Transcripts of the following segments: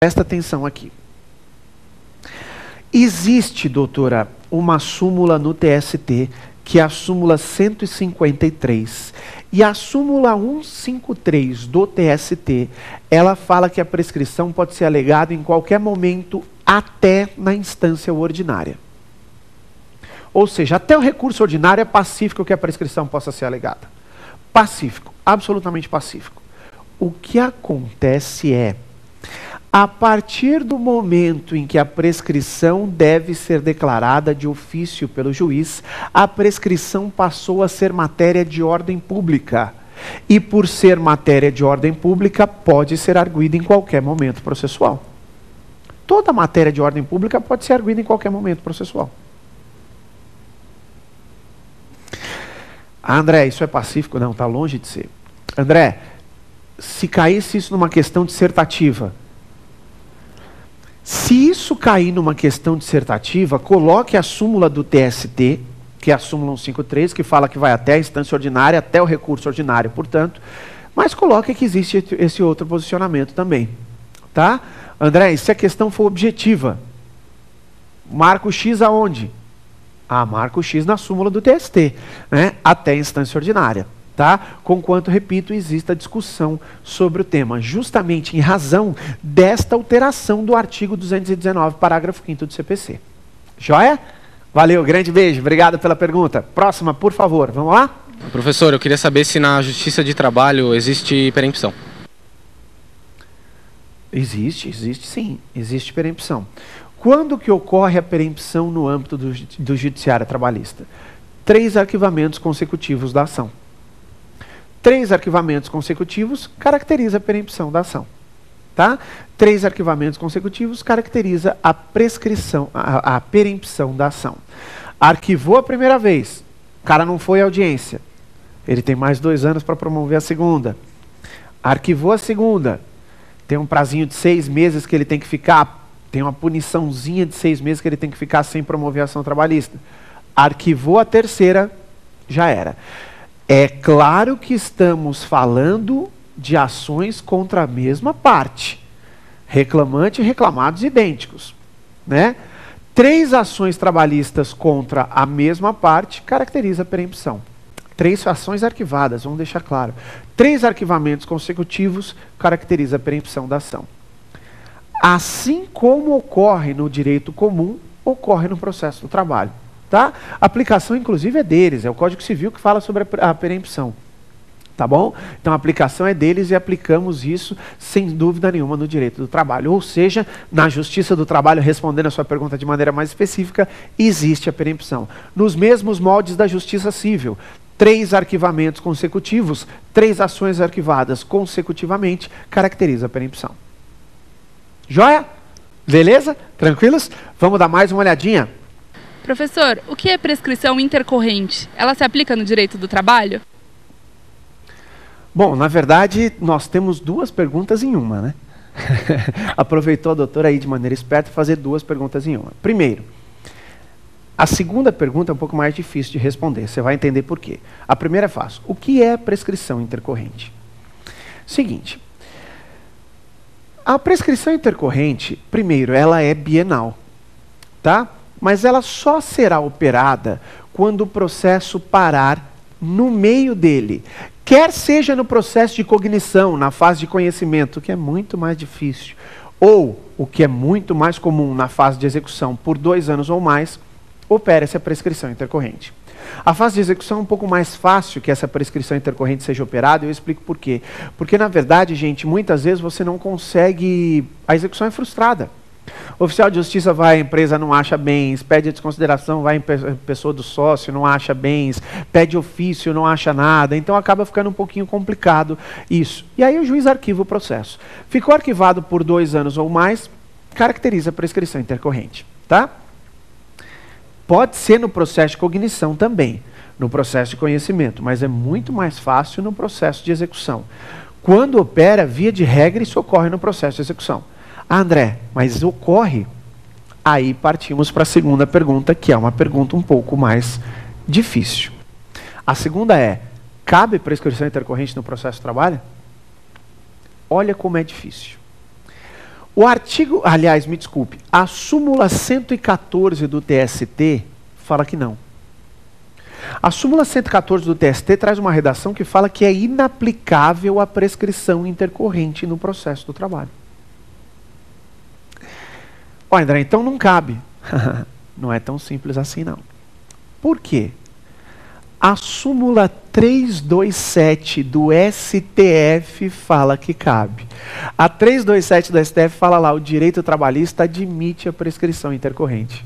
Presta atenção aqui. Existe, doutora, uma súmula no TST, que é a súmula 153. E a súmula 153 do TST, ela fala que a prescrição pode ser alegada em qualquer momento até na instância ordinária. Ou seja, até o recurso ordinário é pacífico que a prescrição possa ser alegada. Pacífico, absolutamente pacífico. O que acontece é, a partir do momento em que a prescrição deve ser declarada de ofício pelo juiz, a prescrição passou a ser matéria de ordem pública. E por ser matéria de ordem pública, pode ser arguída em qualquer momento processual. Toda matéria de ordem pública pode ser arguída em qualquer momento processual. André, isso é pacífico? Não, está longe de ser. André, se caísse isso numa questão dissertativa, se isso cair numa questão dissertativa, coloque a súmula do TST, que é a súmula 153, que fala que vai até a instância ordinária, até o recurso ordinário, portanto, mas coloque que existe esse outro posicionamento também. Tá? André, e se a questão for objetiva, marco X aonde? Ah, marco X na súmula do TST, né? Até a instância ordinária. Tá? Conquanto, repito, exista discussão sobre o tema, justamente em razão desta alteração do artigo 219, parágrafo 5º do CPC. Joia? Valeu, grande beijo, obrigado pela pergunta. Próxima, por favor, vamos lá? Professor, eu queria saber se na Justiça de Trabalho existe perempção. Existe sim, existe perempção. Quando que ocorre a perempção no âmbito do Judiciário Trabalhista? 3 arquivamentos consecutivos da ação. 3 arquivamentos consecutivos caracteriza a perempção da ação. Tá? 3 arquivamentos consecutivos caracteriza a prescrição, a perempção da ação. Arquivou a primeira vez, o cara não foi à audiência, ele tem mais 2 anos para promover a segunda. Arquivou a segunda, tem um prazinho de 6 meses que ele tem que ficar, tem uma puniçãozinha de 6 meses que ele tem que ficar sem promover a ação trabalhista. Arquivou a terceira, já era. É claro que estamos falando de ações contra a mesma parte. Reclamante e reclamados idênticos. Né? 3 ações trabalhistas contra a mesma parte caracteriza a perempção. 3 ações arquivadas, vamos deixar claro. 3 arquivamentos consecutivos caracteriza a perempção da ação. Assim como ocorre no direito comum, ocorre no processo do trabalho. Tá? A aplicação, inclusive, é deles, é o Código Civil que fala sobre a perempção. Tá bom? Então, a aplicação é deles e aplicamos isso, sem dúvida nenhuma, no direito do trabalho. Ou seja, na Justiça do Trabalho, respondendo a sua pergunta de maneira mais específica, existe a perempção. Nos mesmos moldes da Justiça Civil, 3 arquivamentos consecutivos, 3 ações arquivadas consecutivamente, caracteriza a perempção. Joia? Beleza? Tranquilos? Vamos dar mais uma olhadinha? Professor, o que é prescrição intercorrente? Ela se aplica no direito do trabalho? Bom, na verdade, nós temos 2 perguntas em uma, né? Aproveitou a doutora aí de maneira esperta fazer 2 perguntas em uma. Primeiro, a segunda pergunta é um pouco mais difícil de responder, você vai entender por quê. A primeira é fácil. O que é prescrição intercorrente? Seguinte, a prescrição intercorrente, primeiro, ela é bienal, tá? Mas ela só será operada quando o processo parar no meio dele. Quer seja no processo de cognição, na fase de conhecimento, que é muito mais difícil, ou, o que é muito mais comum, na fase de execução, por 2 anos ou mais, opera-se a prescrição intercorrente. A fase de execução é um pouco mais fácil que essa prescrição intercorrente seja operada, e eu explico por quê. Porque, na verdade, gente, muitas vezes você não consegue... A execução é frustrada. O oficial de justiça vai, a empresa não acha bens, pede a desconsideração, vai em pessoa do sócio, não acha bens, pede ofício, não acha nada, então acaba ficando um pouquinho complicado isso. E aí o juiz arquiva o processo. Ficou arquivado por 2 anos ou mais, caracteriza a prescrição intercorrente. Tá? Pode ser no processo de cognição também, no processo de conhecimento, mas é muito mais fácil no processo de execução. Quando opera, via de regra, isso ocorre no processo de execução. Ah, André, mas ocorre? Aí partimos para a segunda pergunta, que é uma pergunta um pouco mais difícil. A segunda é, cabe prescrição intercorrente no processo de trabalho? Olha como é difícil. O artigo, aliás, me desculpe, a súmula 114 do TST fala que não. A súmula 114 do TST traz uma redação que fala que é inaplicável a prescrição intercorrente no processo do trabalho. Ó, André, então não cabe. Não é tão simples assim, não. Por quê? A súmula 327 do STF fala que cabe. A 327 do STF fala lá, o direito trabalhista admite a prescrição intercorrente.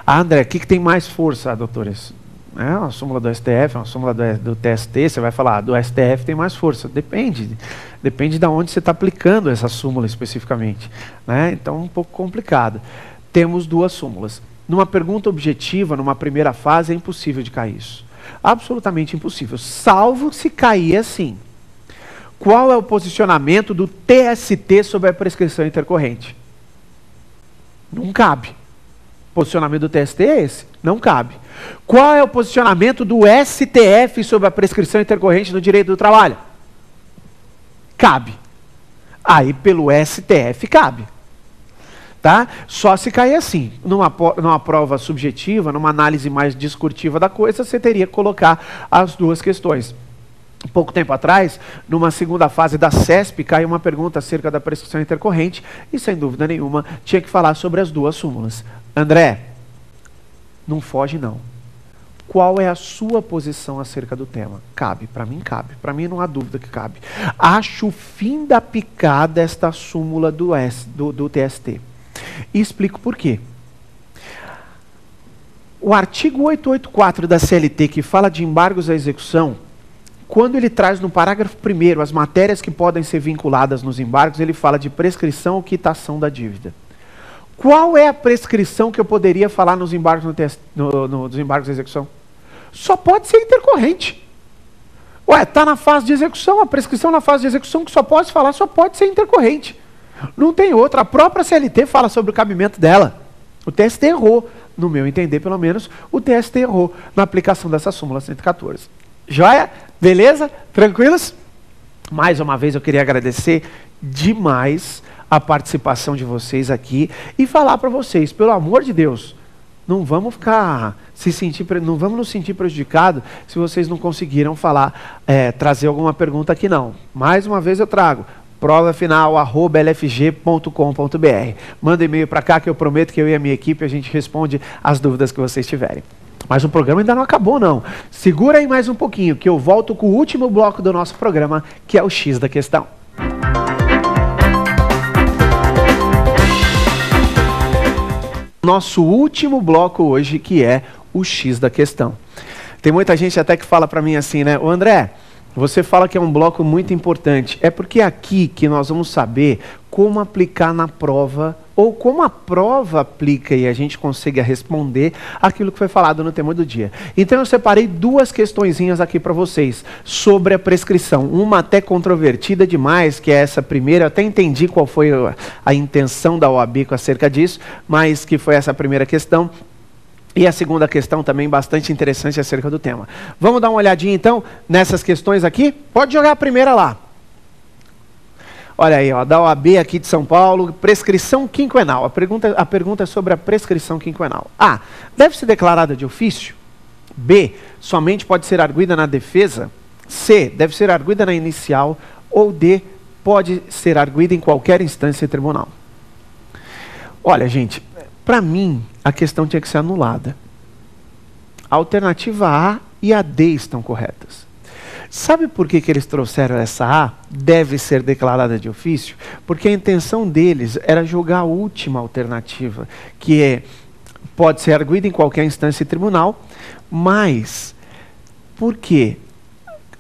Ah, André, o que tem mais força, doutores? É uma súmula do STF, uma súmula do TST, você vai falar, do STF tem mais força. Depende de onde você está aplicando essa súmula especificamente, né? Então, um pouco complicado. Temos duas súmulas. Numa pergunta objetiva, numa primeira fase, é impossível de cair isso. Absolutamente impossível, salvo se cair assim. Qual é o posicionamento do TST sobre a prescrição intercorrente? Não cabe. O posicionamento do TST é esse? Não cabe. Qual é o posicionamento do STF sobre a prescrição intercorrente no direito do trabalho? Cabe. Aí, pelo STF, cabe. Tá? Só se cair assim. Numa prova subjetiva, numa análise mais discursiva da coisa, você teria que colocar as duas questões. Pouco tempo atrás, numa segunda fase da CESP, caiu uma pergunta acerca da prescrição intercorrente e, sem dúvida nenhuma, tinha que falar sobre as duas súmulas. André, não foge não. Qual é a sua posição acerca do tema? Cabe, para mim cabe. Para mim não há dúvida que cabe. Acho o fim da picada esta súmula do TST. E explico por quê. O artigo 884 da CLT, que fala de embargos à execução, quando ele traz no parágrafo 1º as matérias que podem ser vinculadas nos embargos, ele fala de prescrição ou quitação da dívida. Qual é a prescrição que eu poderia falar nos embargos, nos embargos à execução? Só pode ser intercorrente. Ué, está na fase de execução, a prescrição na fase de execução que só pode falar, só pode ser intercorrente. Não tem outra. A própria CLT fala sobre o cabimento dela. O TST errou. No meu entender, pelo menos, o TST errou na aplicação dessa súmula 114. Joia? Beleza? Tranquilos? Mais uma vez eu queria agradecer demais a participação de vocês aqui e falar para vocês, pelo amor de Deus, não vamos não vamos nos sentir prejudicados se vocês não conseguiram falar, trazer alguma pergunta aqui não. Mais uma vez eu trago. provafinal@lfg.com.br. Manda e-mail para cá que eu prometo que eu e a minha equipe a gente responde as dúvidas que vocês tiverem. Mas o programa ainda não acabou não. Segura aí mais um pouquinho que eu volto com o último bloco do nosso programa, que é o X da questão. Nosso último bloco hoje, que é o X da questão. Tem muita gente até que fala para mim assim, né? Ô André, você fala que é um bloco muito importante. É porque é aqui que nós vamos saber como aplicar na prova, ou como a prova aplica e a gente consiga responder aquilo que foi falado no tema do dia. Então eu separei duas questõezinhas aqui para vocês sobre a prescrição. Uma até controvertida demais, que é essa primeira. Eu até entendi qual foi a intenção da OAB acerca disso, mas que foi essa primeira questão. E a segunda questão também bastante interessante acerca do tema. Vamos dar uma olhadinha então nessas questões aqui? Pode jogar a primeira lá. Olha aí, ó, da OAB aqui de São Paulo, prescrição quinquenal. A pergunta é sobre a prescrição quinquenal. A. Deve ser declarada de ofício? B. Somente pode ser arguida na defesa? C. Deve ser arguida na inicial? Ou D. Pode ser arguida em qualquer instância e tribunal? Olha, gente, para mim, a questão tinha que ser anulada. A alternativa A e a D estão corretas. Sabe por que eles trouxeram essa A? Deve ser declarada de ofício? Porque a intenção deles era jogar a última alternativa, que é, pode ser arguida em qualquer instância e tribunal, mas, por quê?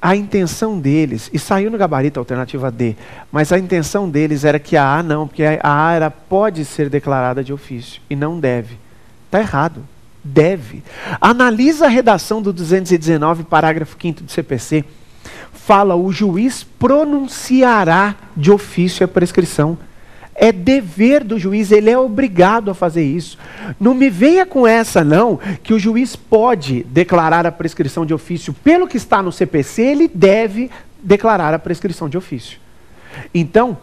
A intenção deles, e saiu no gabarito a alternativa D, mas a intenção deles era que a A não, porque a A era pode ser declarada de ofício, e não deve. Está errado. Deve. Analisa a redação do 219, parágrafo 5º do CPC. Fala, o juiz pronunciará de ofício a prescrição. É dever do juiz, ele é obrigado a fazer isso. Não me venha com essa não, que o juiz pode declarar a prescrição de ofício. Pelo que está no CPC, ele deve declarar a prescrição de ofício. Então,